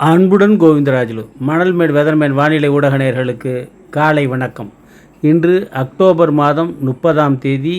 அன்புடன் கோவிந்தராஜுலு மணல்மேடு வெதர்மேன் வானிலை ஊடக நேயர்களுக்கு காலை வணக்கம். இன்று அக்டோபர் மாதம் 30ஆம் தேதி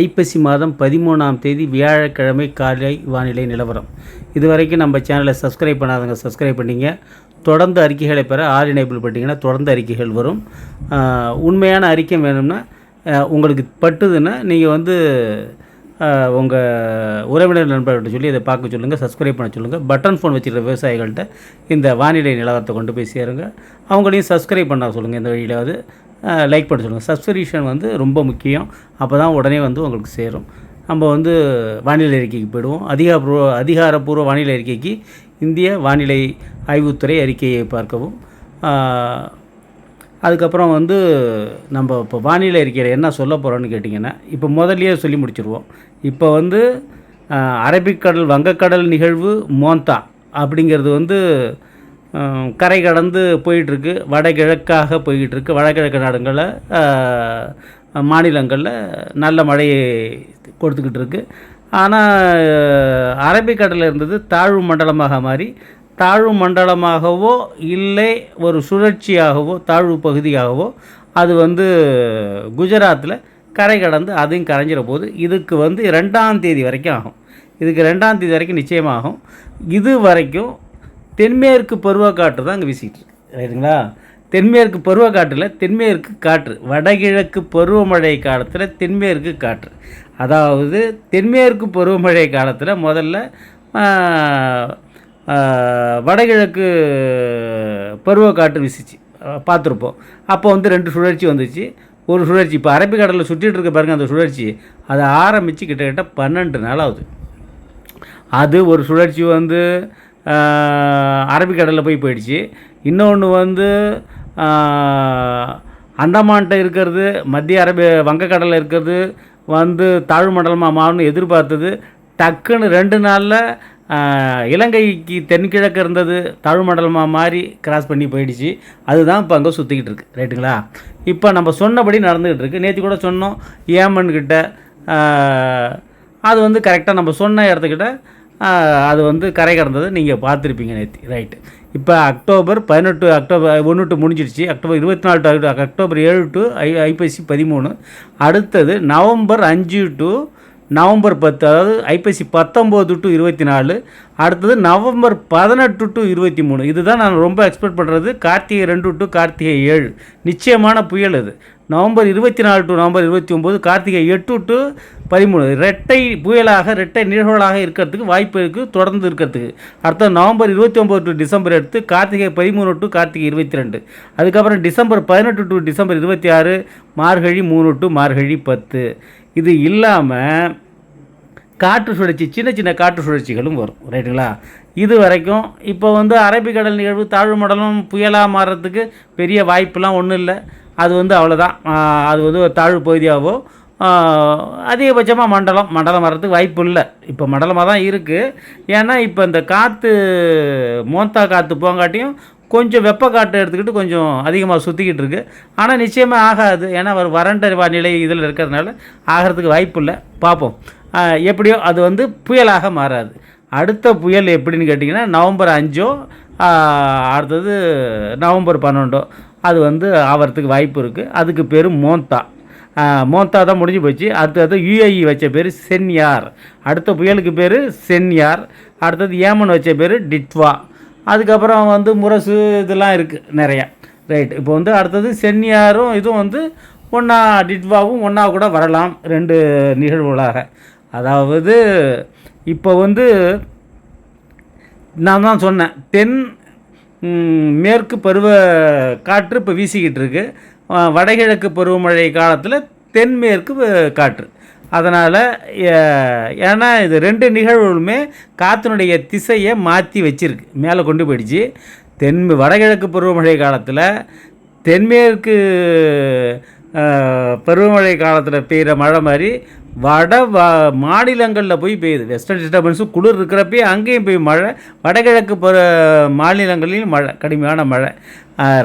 ஐப்பசி மாதம் 13ஆம் தேதி வியாழக்கிழமை காலை வானிலை நிலவரம். இதுவரைக்கும் நம்ம சேனலை சப்ஸ்கிரைப் பண்ணாதவங்க சப்ஸ்கிரைப் பண்ணிங்க. தொடர்ந்து அறிக்கைகளை பெற ஆல் எனேபிள் பண்ணிங்கன்னா தொடர்ந்து அறிக்கைகள் வரும். உண்மையான அறிக்கை வேணும்னா உங்களுக்கு பட்டுதுன்னா நீங்கள் உங்கள் உறவினர் நண்பர்கள்ட்ட சொல்லி இதை பார்க்க சொல்லுங்கள், சப்ஸ்கிரைப் பண்ண சொல்லுங்கள். பட்டன் ஃபோன் வச்சுருக்க விவசாயிகள்கிட்ட இந்த வானிலை நிலவரத்தை கொண்டு போய் சேருங்க. அவங்களையும் சப்ஸ்கிரைப் பண்ண சொல்லுங்கள். இந்த வழியிலாவது லைக் பண்ண சொல்லுங்கள். சப்ஸ்கிரிப்ஷன் ரொம்ப முக்கியம். அப்போ தான் உடனே உங்களுக்கு சேரும். நம்ம வானிலை அறிக்கைக்கு போயிடுவோம். அதிகாரப்பூர்வ வானிலை அறிக்கைக்கு இந்திய வானிலை ஆய்வுத்துறை அறிக்கையை பார்க்கவும். அதுக்கப்புறம் நம்ம இப்போ வானிலை அறிக்கையில் என்ன சொல்ல போகிறோன்னு கேட்டிங்கன்னா, இப்போ முதல்லையே சொல்லி முடிச்சுருவோம். இப்போ அரபிக்கடல் வங்கக்கடல் நிகழ்வு மோந்தா அப்படிங்கிறது கரை கடந்து போயிட்டுருக்கு. வடகிழக்காக போய்கிட்டுருக்கு. வடகிழக்கு நாடுகளில் மாநிலங்களில் நல்ல மழையை கொடுத்துக்கிட்டு இருக்குது. ஆனால் அரபிக்கடலில் இருந்தது தாழ்வு மண்டலமாக மாறி தாழ்வு மண்டலமாகவோ இல்லை ஒரு சுழற்சியாகவோ தாழ்வு பகுதியாகவோ அது குஜராத்தில் கரை கடந்து அதையும் கரைஞ்சிட போது இதுக்கு 2ஆம் தேதி வரைக்கும் ஆகும். இதுக்கு 2ஆம் தேதி வரைக்கும் நிச்சயமாகும். இது வரைக்கும் தென்மேற்கு பருவக்காற்று தான் அங்கே வீசிக்கிட்டு இருக்கு. ரைட்டுங்களா? தென்மேற்கு பருவக்காற்றில் தென்மேற்கு காற்று, வடகிழக்கு பருவமழை காலத்தில் தென்மேற்கு காற்று. அதாவது தென்மேற்கு பருவமழை காலத்தில் முதல்ல வடகிழக்கு பருவக்காற்று வீசிச்சு பார்த்துருப்போம். அப்போ 2 சுழற்சி வந்துச்சு. ஒரு சுழற்சி இப்போ அரபிக்கடலில் சுற்றிட்டு இருக்க பாருங்கள். அந்த சுழற்சி அதை ஆரம்பித்து கிட்டத்தட்ட 12 நாள் ஆகுது. அது ஒரு சுழற்சி அரபிக்கடலில் போயிடுச்சு. இன்னொன்று அந்தமான்கிட்ட இருக்கிறது, மத்திய வங்கக்கடலில் இருக்கிறது தாழ்வு மண்டலமாக மாறணும்னு எதிர்பார்த்தது. டக்குன்னு 2 நாளில் இலங்கைக்கு தென்கிழக்கு இருந்தது தாழ்வு மண்டலமாக மாறி கிராஸ் பண்ணி போயிடுச்சு. அதுதான் இப்போ அங்கே சுற்றிக்கிட்டு இருக்குது. ரைட்டுங்களா? இப்போ நம்ம சொன்னபடி நடந்துக்கிட்டு இருக்குது. நேற்று கூட சொன்னோம் ஏமன்கிட்ட அது கரெக்டாக நம்ம சொன்ன இடத்துக்கிட்ட அது கரை கடந்தது நீங்கள் பார்த்துருப்பீங்க நேற்று. ரைட்டு. இப்போ அக்டோபர் 18 அக்டோபர் 1 முடிஞ்சிடுச்சு. அக்டோபர் 24 டு அக்டோபர் 7 டு ஐப்பசி 13. அடுத்தது நவம்பர் 5 டு நவம்பர் 10, அதாவது ஐப்பசி 19 டு 24. அடுத்தது நவம்பர் 18 டு 23. இதுதான் நான் ரொம்ப எக்ஸ்பெக்ட் பண்ணுறது. கார்த்திகை 2 டு கார்த்திகை 7 நிச்சயமான புயல். அது November 24 to November 29, Karthigai 8 to 13 இரட்டை புயலாக இரட்டை நிகழ்வுகளாக இருக்கிறதுக்கு வாய்ப்பு இருக்குது, தொடர்ந்து இருக்கிறதுக்கு. அடுத்தது November 29 to December 8, Karthigai 13 to Karthigai 22. அதுக்கப்புறம் December 18 to December 26, Margazhi 3 to Margazhi 10. இது இல்லாமல் காற்று சுழற்சி, சின்ன சின்ன காற்று சுழற்சிகளும் வரும். ரைட்டுங்களா? இது வரைக்கும் இப்போ அரபிக்கடல் நிகழ்வு தாழ்வு மண்டலம் புயலாக மாறுறதுக்கு பெரிய வாய்ப்புலாம் ஒன்றும் இல்லை. அது அவ்வளோதான். அது தாழ்வு பகுதியாகவோ அதிகபட்சமாக மண்டலம் வர்றதுக்கு வாய்ப்பு இல்லை. இப்போ மண்டலமாக தான் இருக்குது. ஏன்னா இப்போ இந்த காற்று மோந்தா காற்று போங்காட்டியும் கொஞ்சம் வெப்ப காற்று எடுத்துக்கிட்டு கொஞ்சம் அதிகமாக சுற்றிக்கிட்டு இருக்குது. ஆனால் நிச்சயமாக ஆகாது. ஏன்னா ஒரு வறண்ட வானிலை இதில் இருக்கிறதுனால ஆகிறதுக்கு வாய்ப்பு இல்லை. பார்ப்போம். எப்படியோ அது புயலாக மாறாது. அடுத்த புயல் எப்படின்னு கேட்டிங்கன்னா நவம்பர் 5 அடுத்தது நவம்பர் 12 அது ஆகிறதுக்கு வாய்ப்பு இருக்குது. அதுக்கு பேர் மோந்தா. மோந்தா தான் முடிஞ்சு போச்சு. அடுத்தது யுஏஇ வச்ச பேர் சென்யார். அடுத்த புயலுக்கு பேர் சென்யார். அடுத்தது ஏமன் வச்ச பேர் டிட்வா. அதுக்கப்புறம் முரசு இதெல்லாம் இருக்குது நிறையா. ரைட். இப்போ அடுத்தது சென்யாரும் இதுவும் ஒன்றா, டிட்வாவும் ஒன்றா கூட வரலாம், 2 நிகழ்வுகளாக. அதாவது இப்போ நான் தான் சொன்னேன், தென் மேற்கு பருவ காற்று இப்போ வீசிக்கிட்டு இருக்கு. வடகிழக்கு பருவமழை காலத்தில் தென்மேற்கு காற்று. அதனால் ஏன்னா இது 2 நிகழ்வுகளுமே காற்றினுடைய திசையை மாற்றி வச்சிருக்கு, மேலே கொண்டு போயிடுச்சு. வடகிழக்கு பருவமழை காலத்தில் தென்மேற்கு பருவமழை காலத்தில் பெய்கிற மழை மாதிரி மாநிலங்களில் போய் பெய்யுது. வெஸ்டர்ன் டிஸ்டர்பன்ஸும் குளிர் இருக்கிறப்பே அங்கேயும் போய் மழை. வடகிழக்கு மாநிலங்களிலும் மழை, கடுமையான மழை.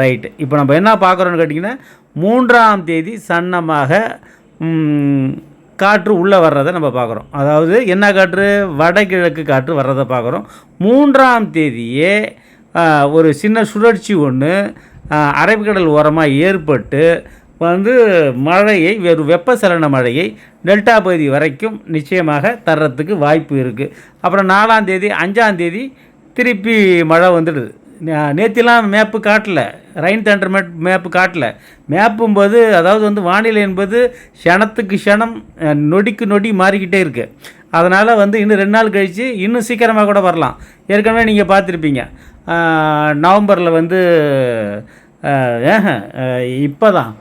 ரைட்டு. இப்போ நம்ம என்ன பார்க்குறோன்னு கேட்டிங்கன்னா, 3ஆம் தேதி சன்னமாக காற்று உள்ளே வர்றதை நம்ம பார்க்குறோம். அதாவது என்ன காற்று? வடகிழக்கு காற்று வர்றதை பார்க்குறோம். 3ஆம் தேதியே ஒரு சின்ன சுழற்சி ஒன்று அரபிக்கடல் ஓரமாக ஏற்பட்டு வந்து மழையை வெப்பசலன மழையை டெல்டா பகுதி வரைக்கும் நிச்சயமாக தர்றதுக்கு வாய்ப்பு இருக்குது. அப்புறம் 4ஆம் தேதி 5ஆம் தேதி திருப்பி மழை வந்துடுது. நேற்றுலாம் மேப்பு காட்டல, ரெயின் தண்டர் மேப்பு காட்டல. மேப்பும்போது அதாவது வந்து வானிலை என்பது க்ஷணத்துக்கு க்ஷணம் நொடிக்கு நொடி மாறிக்கிட்டே இருக்குது. அதனால் வந்து இன்னும் 2 நாள் கழித்து இன்னும் சீக்கிரமாக கூட வரலாம். ஏற்கனவே நீங்கள் பார்த்துருப்பீங்க, நவம்பரில் வந்து இப்போ தான்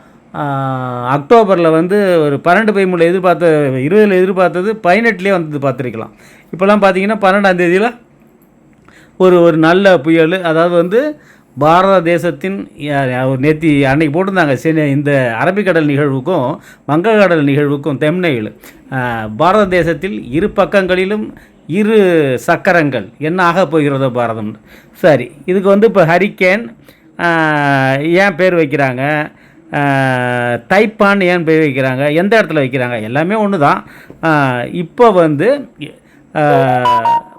அக்டோபரில் வந்து ஒரு 12-13 எதிர்பார்த்த 20 எதிர்பார்த்தது 18லேயே வந்தது பார்த்துருக்கலாம். இப்போலாம் பார்த்தீங்கன்னா 12ஆம் தேதியில் ஒரு நல்ல புயல், அதாவது வந்து பாரத தேசத்தின் நேற்று அன்னைக்கு போட்டிருந்தாங்க இந்த அரபிக்கடல் நிகழ்வுக்கும் வங்கக்கடல் நிகழ்வுக்கும் தெம்னையில் பாரத தேசத்தில் இரு பக்கங்களிலும் 2 சக்கரங்கள் என்ன ஆக போகிறதோ பாரதம். சரி, இதுக்கு வந்து இப்போ ஹரிக்கேன் ஏன் பேர் வைக்கிறாங்க, தைப்பான் ஏன் பேர் வைக்கிறாங்க, எந்த இடத்துல வைக்கிறாங்க, எல்லாமே ஒன்று தான். இப்போ வந்து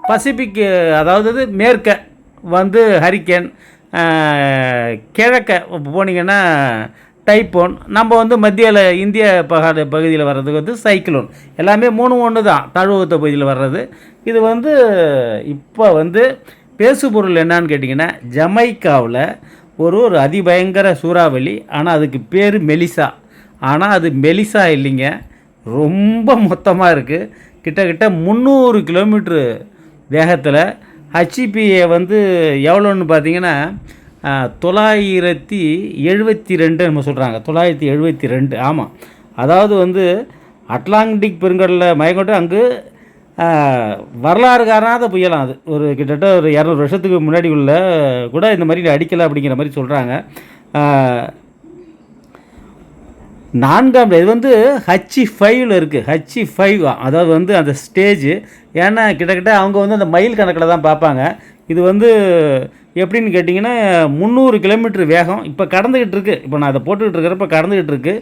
பசிபிக், அதாவது மேற்க வந்து ஹரிக்கேன், கிழக்க போனீங்கன்னா டைப்போன், நம்ம வந்து மத்தியில் இந்திய பகுதியில் வர்றதுக்கு வந்து சைக்ளோன், எல்லாமே 3 ஒன்று தான் தாழ்வத்த பகுதியில் வர்றது. இது வந்து இப்போ வந்து பேசுபொருள் என்னான்னு கேட்டிங்கன்னா, ஜமைக்காவில் ஒரு அதிபயங்கர சூறாவளி, ஆனால் அதுக்கு பேர் மெலிசா. ஆனால் அது மெலிசா இல்லைங்க, ரொம்ப மொத்தமாக இருக்குது. கிட்டத்தட்ட 300 கிலோமீட்ரு வேகத்தில். ஹச்பிஏ வந்து எவ்வளோன்னு பார்த்தீங்கன்னா 972 நம்ம சொல்கிறாங்க, 972. ஆமாம், அதாவது வந்து அட்லாண்டிக் பெருங்கடலில் மயங்கொண்டு அங்கு வரலாறு காரணாத புயலாம். அது கிட்டத்தட்ட ஒரு 200 வருஷத்துக்கு முன்னாடி உள்ள கூட இந்த மாதிரி அடிக்கலை அப்படிங்கிற மாதிரி சொல்கிறாங்க. 4ஆம் இது வந்து H5ல் இருக்குது. H5 அதாவது வந்து அந்த ஸ்டேஜ். ஏன்னா கிட்டத்தட்ட அவங்க வந்து அந்த மைல் கணக்கில் தான் பார்ப்பாங்க. இது வந்து எப்படின்னு கேட்டிங்கன்னா 300 கிலோமீட்டர் வேகம் இப்போ கடந்துக்கிட்டு இருக்குது. இப்போ நான் அதை போட்டுக்கிட்டு இருக்கிறப்ப கடந்துக்கிட்டு இருக்குது.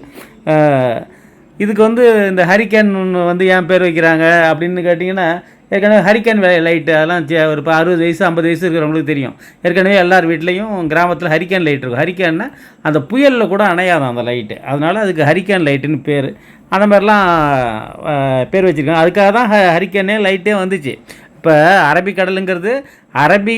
இதுக்கு வந்து இந்த ஹரிக்கேன் வந்து ஏன் பேர் வைக்கிறாங்க அப்படின்னு கேட்டிங்கன்னா, ஏற்கனவே ஹரிக்கேன் லைட்டு அதெல்லாம் ஒரு 60 வயசு 50 வயசு இருக்கிறவங்களுக்கு தெரியும். ஏற்கனவே எல்லார் வீட்லேயும் கிராமத்தில் ஹரிக்கேன் லைட் இருக்கும். ஹரிக்கேன்னா அந்த புயலில் கூட அணையாதான் அந்த லைட்டு, அதனால் அதுக்கு ஹரிக்கேன் லைட்டுன்னு பேர். அந்த மாதிரிலாம் பேர் வச்சுருக்காங்க. அதுக்காக தான் ஹரிக்கேனே லைட்டே வந்துச்சு. இப்போ அரபிக்கடலுங்கிறது அரபி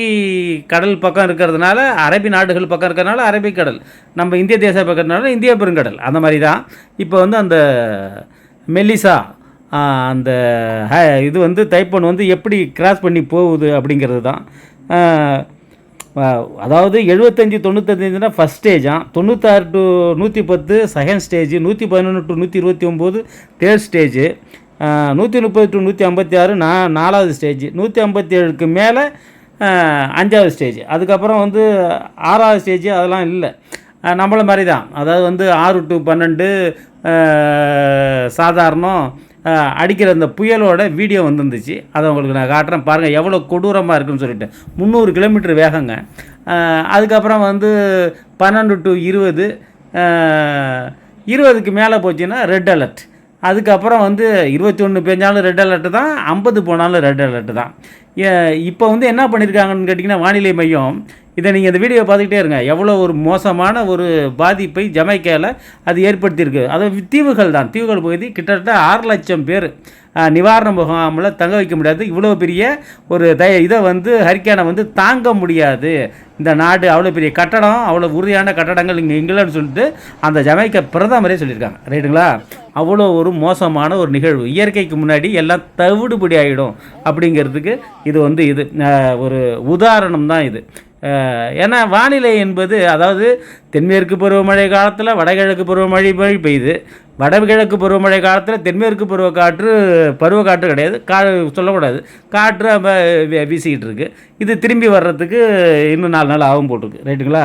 கடல் பக்கம் இருக்கிறதுனால, அரபி நாடுகள் பக்கம் இருக்கிறதுனால அரபிக்கடல், நம்ம இந்திய தேச பக்கம் இருக்கிறதுனால இந்திய பெருங்கடல். அந்த மாதிரி தான் இப்போ வந்து அந்த மெல்லிசா அந்த இது வந்து தைப்போன் வந்து எப்படி கிராஸ் பண்ணி போகுது அப்படிங்கிறது தான். அதாவது 75-95 ஃபஸ்ட் ஸ்டேஜாக, 96 to 110 second stage, 111 to 129 third stage, 130 to 156 4வது ஸ்டேஜ், 157க்கு மேலே 5வது ஸ்டேஜ். அதுக்கப்புறம் வந்து 6வது ஸ்டேஜ் அதெல்லாம் இல்லை, நம்மள மாதிரி தான். அதாவது வந்து 6 to 12 சாதாரணம். அடிக்கிற அந்த புயலோட வீடியோ வந்துருந்துச்சு, அதை உங்களுக்கு நான் காட்டுறேன் பாருங்கள் எவ்வளோ கொடூரமாக இருக்குன்னு சொல்லிட்டு. 300 கிலோமீட்டர் வேகங்க. அதுக்கப்புறம் வந்து 12 to 20, 20க்கு மேலே போச்சுன்னா ரெட் அலர்ட். அதுக்கப்புறம் வந்து 21 பெஞ்சாலும் ரெட் அலர்ட்டு தான், 50 போனாலும் ரெட் அலர்ட்டு தான். இப்போ வந்து என்ன பண்ணியிருக்காங்கன்னு கேட்டிங்கன்னா, வானிலை மையம் இதை நீங்கள் இந்த வீடியோ பார்த்துக்கிட்டே இருங்க, எவ்வளோ ஒரு மோசமான ஒரு பாதிப்பை ஜமைக்காவில் அது ஏற்படுத்தியிருக்கு. அது தீவுகள் தான், தீவுகள் பகுதி. கிட்டத்தட்ட 6 லட்சம் பேர் நிவாரண முகாமில் தங்க வைக்க முடியாது. இவ்வளோ பெரிய ஒரு இதை வந்து ஹரிக்கேனை வந்து தாங்க முடியாது இந்த நாடு. அவ்வளோ பெரிய கட்டடம், அவ்வளோ உறுதியான கட்டடங்கள் இங்கே இல்லைன்னு சொல்லிட்டு அந்த ஜமைக்கா பிரதமரே சொல்லியிருக்காங்க. ரைட்டுங்களா? அவ்வளோ ஒரு மோசமான ஒரு நிகழ்வு. இயற்கைக்கு முன்னாடி எல்லாம் தவிடுபடி ஆகிடும் அப்படிங்கிறதுக்கு இது வந்து ஒரு உதாரணம் தான் இது. ஏன்னா வானிலை என்பது, அதாவது தென்மேற்கு பருவமழை காலத்தில் வடகிழக்கு பருவமழை பெய்யுது, வடகிழக்கு பருவமழை காலத்தில் தென்மேற்கு பருவக்காற்று கிடையாது, சொல்லக்கூடாது, காற்று வீசிக்கிட்டு இருக்குது. இது திரும்பி வர்றதுக்கு இன்னும் 4 நாள் ஆகும் போட்டிருக்கு. ரைட்டுங்களா?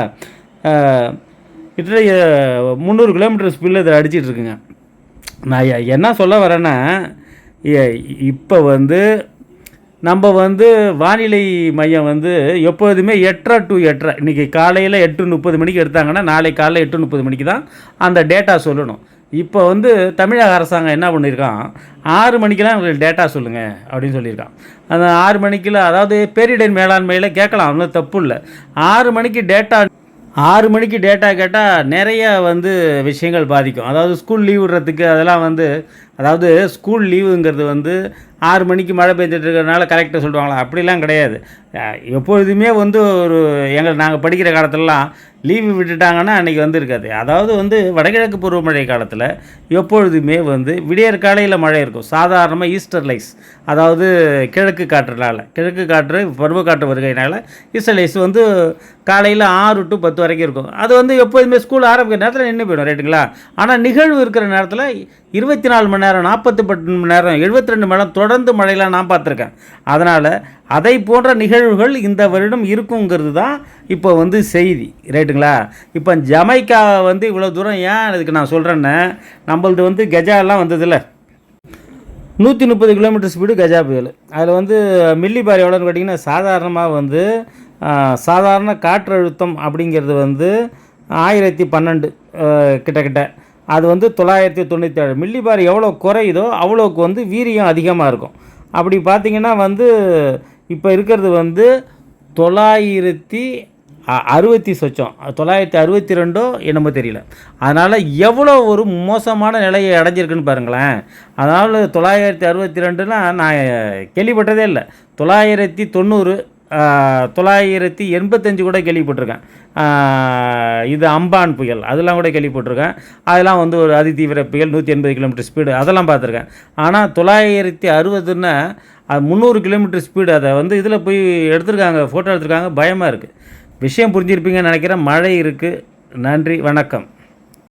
கிட்டத்தட்ட 300 கிலோமீட்டர் ஸ்பீடில் இதை அடிச்சிட்டு இருக்குங்க. நான் என்ன சொல்ல வரேன்னா, இப்போ வந்து நம்ம வந்து வானிலை மையம் வந்து எப்போதுமே 8:30 to 8:30, இன்றைக்கி காலையில் 8:30 மணிக்கு எடுத்தாங்கன்னா நாளை காலையில் 8:30 மணிக்கு தான் அந்த டேட்டா சொல்லணும். இப்போ வந்து தமிழக அரசாங்கம் என்ன பண்ணியிருக்கான், 6 மணிக்கெலாம் எங்களுக்கு டேட்டா சொல்லுங்கள் அப்படின்னு சொல்லியிருக்கான். அந்த 6 மணிக்கெலாம், அதாவது பேரிடர் மேலாண்மையில் கேட்கலாம், ஒன்றும் தப்பு இல்லை. 6 மணிக்கு டேட்டா 6 மணிக்கு டேட்டா கேட்டால் நிறைய வந்து விஷயங்கள் பாதிக்கும். அதாவது ஸ்கூல் லீவ் விடுறதுக்கு அதெல்லாம் வந்து, அதாவது ஸ்கூல் லீவுங்கிறது வந்து 6 மணிக்கு மழை பெஞ்சிட்டு இருக்கிறதுனால கரெக்டாக சொல்லுவாங்களா? அப்படிலாம் கிடையாது. எப்பொழுதுமே வந்து நாங்கள் படிக்கிற காலத்துலலாம் லீவு விட்டுட்டாங்கன்னா அன்றைக்கி வந்து இருக்காது. அதாவது வந்து வடகிழக்கு பருவமழை காலத்தில் எப்பொழுதுமே வந்து விடியற் காலையில் மழை இருக்கும். சாதாரணமாக ஈஸ்டர்லைஸ், அதாவது கிழக்கு காற்று பருவக்காற்று வருகையினால் ஈஸ்டர்லைஸ் வந்து காலையில் 6 to 10 வரைக்கும் இருக்கும். அது வந்து எப்போதுமே ஸ்கூல் ஆரம்பிக்கிற நேரத்தில் நின்று போயிடும், ரைட்டுங்களா? ஆனால் நிகழ்வு இருக்கிற நேரத்தில் 24 மணி நேரம், 48 மணி நேரம், 72 மணி நேரம் தொடர்ந்து மழையெல்லாம் நான் பார்த்துருக்கேன். அதனால் அதை போன்ற நிகழ்வுகள் இந்த வருடம் இருக்குங்கிறது தான் இப்போ வந்து செய்தி, ரைட்டுங்களா? இப்போ ஜமைக்கா வந்து இவ்வளோ தூரம் ஏன் இதுக்கு நான் சொல்கிறேன்னா, நம்மளது வந்து கஜாலாம் வந்ததில்ல, 130 கிலோமீட்டர் ஸ்பீடு கஜா புயல். அதில் வந்து மில்லி பார் எவ்வளோன்னு கேட்டிங்கன்னா, சாதாரணமாக வந்து சாதாரண காற்றழுத்தம் அப்படிங்கிறது வந்து 1012 கிட்டக்கிட்ட. அது வந்து 997 மில்லி பார். எவ்வளோ குறையுதோ அவ்வளோக்கு வந்து வீரியம் அதிகமாக இருக்கும். அப்படி பார்த்திங்கன்னா வந்து இப்போ இருக்கிறது வந்து 962 என்னமோ தெரியல. அதனால் எவ்வளோ ஒரு மோசமான நிலையை அடைஞ்சிருக்குன்னு பாருங்களேன். அதனால் 962னா நான் கேள்விப்பட்டதே இல்லை. 990, 985 கூட கேள்விப்பட்டிருக்கேன். இது அம்பான் புயல், அதெல்லாம் கூட கேள்விப்பட்டிருக்கேன். அதெல்லாம் வந்து ஒரு அதிதீவிர புயல், 180 கிலோமீட்டர் ஸ்பீடு, அதெல்லாம் பார்த்துருக்கேன். ஆனால் 960ன்னா அது 300 கிலோமீட்டர் ஸ்பீடு. அதை வந்து இதில் போய் எடுத்திருக்காங்க, ஃபோட்டோ எடுத்திருக்காங்க. பயமாக இருக்குது. விஷயம் புரிஞ்சிருப்பீங்கன்னு நினைக்கிறேன். மழை இருக்குது. நன்றி, வணக்கம்.